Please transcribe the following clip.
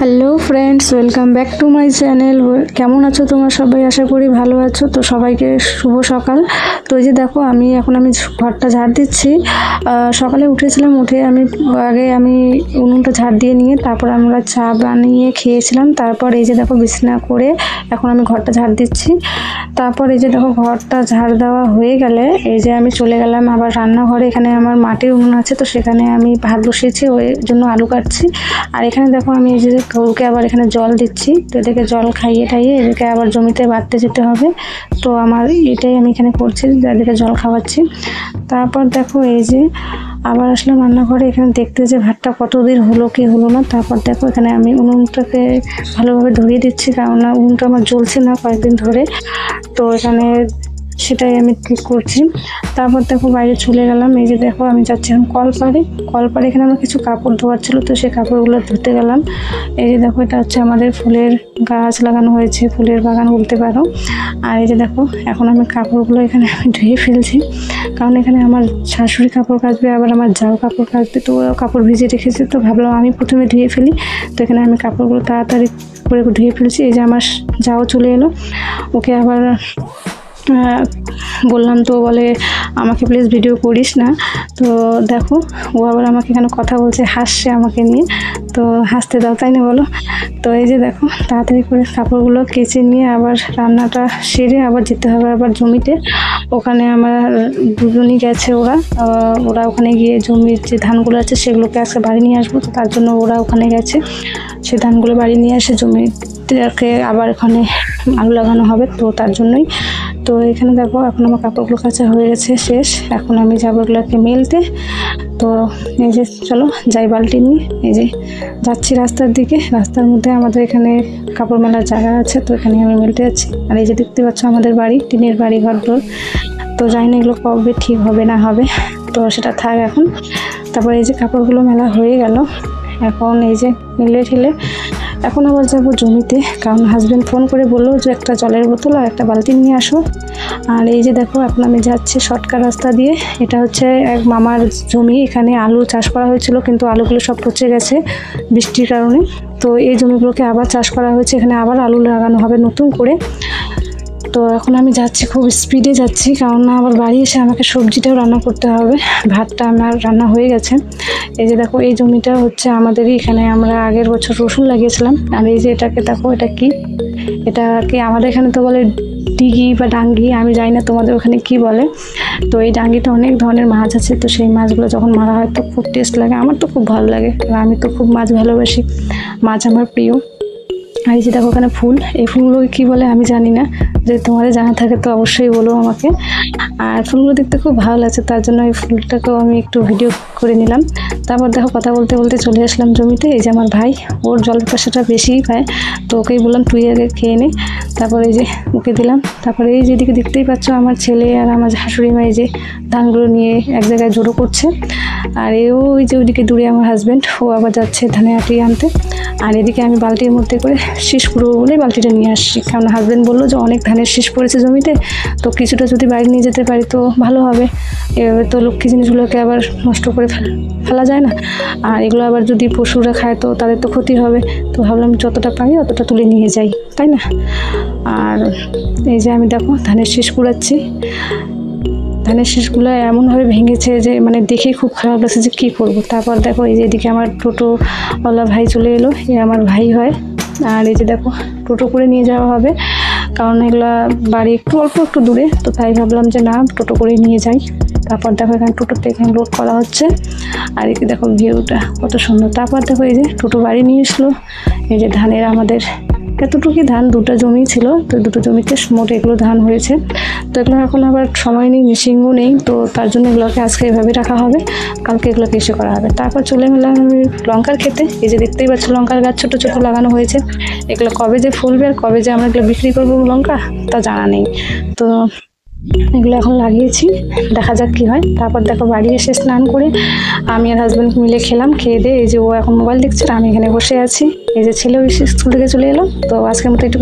Hello friends, welcome back to my channel. কেমন আছো তোমরা সবাই? আশা করি ভালো আছো। তো সবাইকে শুভ সকাল। তো এই যে দেখো, আমি ঘরটা ঝাড় দিচ্ছি। সকালে উঠেছিলাম, উঠে আমি উনুনটা ঝাড় দিয়ে নিয়ে তারপর আমরা চা বানিয়ে খেয়েছিলাম। তারপর এই যে দেখো, বিছানা করে এখন আমি ঘরটা ঝাড় দিচ্ছি। তারপর এই যে দেখো, ঘরটা ঝাড় দেওয়া হয়ে গেলে এই যে আমি চলে গেলাম আবার রান্নাঘরে। এখানে আমার মাটির উনুন আছে, তো সেখানে আমি ভাত বসিয়েছি, ওই জন্য আলু কাটছি। আর এখানে দেখো, আমি এই যে গরুকে আবার এখানে জল দিচ্ছি। তো এদেরকে জল খাইয়ে এদেরকে আবার জমিতে বাঁধতে যেতে হবে। তো আমার এটাই আমি এখানে করছি, এদেরকে জল খাওয়াচ্ছি। তারপর দেখো, এই যে আবার আসলাম রান্নাঘরে। এখানে দেখতে যে ভাতটা কতদিন হলো কি হলো না। তারপর দেখো, এখানে আমি উনুনটাকে ভালোভাবে ধরিয়ে দিচ্ছি, কারণ উনুনটা আমার জ্বলছে না কয়েকদিন ধরে। তো এখানে সেটাই আমি ঠিক করছি। তারপর দেখো, বাইরে চলে গেলাম। এই যে দেখো, আমি যাচ্ছি এখন কলপাড়ে। এখানে আমার কিছু কাপড় ধোয়ার ছিল, তো সেই কাপড়গুলো ধুতে গেলাম। এই যে দেখো, এটা হচ্ছে আমাদের ফুলের গাছ লাগানো হয়েছে, ফুলের বাগান বলতে পারো। আর এই যে দেখো, এখন আমি কাপড়গুলো এখানে ধুয়ে ফেলছি, কারণ এখানে আমার শাশুড়ি কাপড় কাচবে, আবার আমার জাও কাপড় কাচবে। তো ওরা কাপড় ভিজিয়ে রেখেছে, তো ভাবলাম আমি প্রথমে ধুয়ে ফেলি। তো এখানে আমি কাপড়গুলো তাড়াতাড়ি করে ধুয়ে ফেলছি। এই যে আমার জাও চলে এলো, ওকে আবার বললাম, তো বলে আমাকে প্লিজ ভিডিও করিস না। তো দেখো, ও আবার আমাকে এখানে কথা বলছে, হাসছে আমাকে নিয়ে। তো হাসতে দাও, তাই না বলো? তো এই যে দেখো, তাড়াতাড়ি করে কাপড়গুলো কেচে নিয়ে আবার রান্নাটা সেরে আবার যেতে হবে আবার জমিতে। ওখানে আমার দুজনই গেছে, ওরা ওখানে গিয়ে জমির যে ধানগুলো আছে সেগুলোকে আজকে বাড়ি নিয়ে আসবো। তো তার জন্য ওরা ওখানে গেছে, সে ধানগুলো বাড়ি নিয়ে এসে জমিতে আবার এখানে আলু লাগানো হবে, তো তার জন্যই। তো এখানে দেখো, এখন আমার কাপড়গুলো কাচা হয়ে গেছে, শেষ। এখন আমি যাবো এগুলোকে মেলতে। তো এই যে চলো যাই বালতি নিয়ে। এই যে যাচ্ছি রাস্তার দিকে। রাস্তার মধ্যে আমাদের এখানে কাপড় মেলার জায়গা আছে, তো এখানে আমি মেলতে যাচ্ছি। আর এই যে দেখতে পাচ্ছ, আমাদের বাড়ি, টিনের বাড়ি, ঘরদোর। তো জানি না এগুলো কবে ঠিক হবে না হবে, তো সেটা থাক এখন। তারপর এই যে কাপড়গুলো মেলা হয়ে গেল। এখন এই যে মিলে ঠেলে এখন আবার যাবো জমিতে, কারণ হাজব্যান্ড ফোন করে বললো যে একটা জলের বোতল আর একটা বালতি নিয়ে আসো। আর এই যে দেখো, এখন আমি যাচ্ছি শর্টকাট রাস্তা দিয়ে। এটা হচ্ছে এক মামার জমি, এখানে আলু চাষ করা হয়েছিল, কিন্তু আলুগুলো সব পচে গেছে বৃষ্টির কারণে। তো এই জমিগুলোকে আবার চাষ করা হয়েছে, এখানে আবার আলু লাগানো হবে নতুন করে। তো এখন আমি যাচ্ছি, খুব স্পিডে যাচ্ছি, কারণ না আবার বাড়ি এসে আমাকে সবজিটাও রান্না করতে হবে। ভাতটা আমার রান্না হয়ে গেছে। এই যে দেখো, এই জমিটা হচ্ছে আমাদেরই, এখানে আমরা আগের বছর রসুন লাগিয়েছিলাম। আর এই যে এটাকে দেখো, এটা কি আমাদের এখানে তো বলে ডিগি বা ডাঙ্গি, আমি জানি না তোমাদের ওখানে কি বলে। তো এই ডাঙ্গিতে অনেক ধরনের মাছ আছে, তো সেই মাছগুলো যখন মারা হয় তো খুব টেস্ট লাগে, আমার তো খুব ভালো লাগে, আমি তো খুব মাছ ভালোবাসি, মাছ আমার প্রিয়। আর এই যে দেখো, ওখানে ফুল, এই ফুলগুলো কি বলে আমি জানি না, যদি তোমাদের জানা থাকে তো অবশ্যই বলো আমাকে। আর ফুলগুলো দেখতে খুব ভালো লাগছে, তার জন্য এই ফুলটাকেও আমি একটু ভিডিও করে নিলাম। তারপর দেখো, কথা বলতে বলতে চলে আসলাম জমিতে। এই যে আমার ভাই, ওর জল পিপাসাটা বেশিই পায়, তো ওকেই বললাম তুই আগে খেয়ে নে। তারপরে এই যে ওকে দিলাম। তারপরে এই যেদিকে দেখতেই পাচ্ছ, আমার ছেলে আর আমার শাশুড়ি মা এই যে ধানগুলো নিয়ে এক জায়গায় জড়ো করছে। আর ওই যে ওইদিকে দূরে আমার হাজব্যান্ড, ও আবার যাচ্ছে ধানে আটি আনতে। আর এদিকে আমি বালতির মধ্যে করে শীষ কুড়বো বলে বালতিটা নিয়ে আসছি, কারণ হাজব্যান্ড বললো যে অনেক ধানের শীষ পড়েছে জমিতে, তো কিছুটা যদি বাড়ি নিয়ে যেতে পারি তো ভালো হবে। এভাবে তো লক্ষ্মী জিনিসগুলোকে আবার নষ্ট করে ফেলা যায় না, আর এগুলো আবার যদি পশুরা খায় তো তাদের তো ক্ষতি হবে। তো ভাবলাম যতটা পারি অতটা তুলে নিয়ে যাই, তাই না? আর এই যে আমি দেখো ধানের শীষ কুড়াচ্ছি। ধানের শীষগুলো এমনভাবে ভেঙেছে যে মানে দেখে খুব খারাপ লাগছে যে কী করবো। তারপর দেখো, এই যে এদিকে আমার টোটোওয়ালা ভাই চলে এলো, এ আমার ভাই হয়। আর এই যে দেখো, টোটো করে নিয়ে যাওয়া হবে, কারণ এগুলা বাড়ি একটু অল্প একটু দূরে, তো তাই ভাবলাম যে না, টোটো করে নিয়ে যাই। তারপর দেখো, এখানে টোটোতে এখানে লোড করা হচ্ছে। আর এই দেখো ভিউটা কত সুন্দর। তারপর দেখো, এই যে টোটো বাড়ি নিয়ে এসলো। এই যে ধানের আমাদের এতটুকুই ধান, দুটো জমি ছিল, তো দুটো জমিতে মোট এগুলো ধান হয়েছে। তো এগুলো এখন আবার সময় নেই, মেশিনও নেই, তো তার জন্য এগুলোকে আজকে এভাবে রাখা হবে, কালকে এগুলোকে এসে করা হবে। তারপর চলে গেলাম আমি লঙ্কার খেতে। এই যে দেখতেই পাচ্ছ, লঙ্কার গাছ ছোটো ছোটো লাগানো হয়েছে। এগুলো কবে যে ফুলবে আর কবে যে আমরা এগুলো বিক্রি করবো লঙ্কা, তা জানা নেই। তো এগুলো এখন লাগিয়েছি, দেখা যাক কি হয়। তারপর দেখো, বাড়ি এসে স্নান করে আমি আর হাজব্যান্ড মিলে খেলাম। খেয়ে দিয়ে এই যে ও এখন মোবাইল দেখছে, আমি এখানে বসে আছি। এই যে ছেলেও স্কুল থেকে চলে এলো। তো আজকের মতো একটু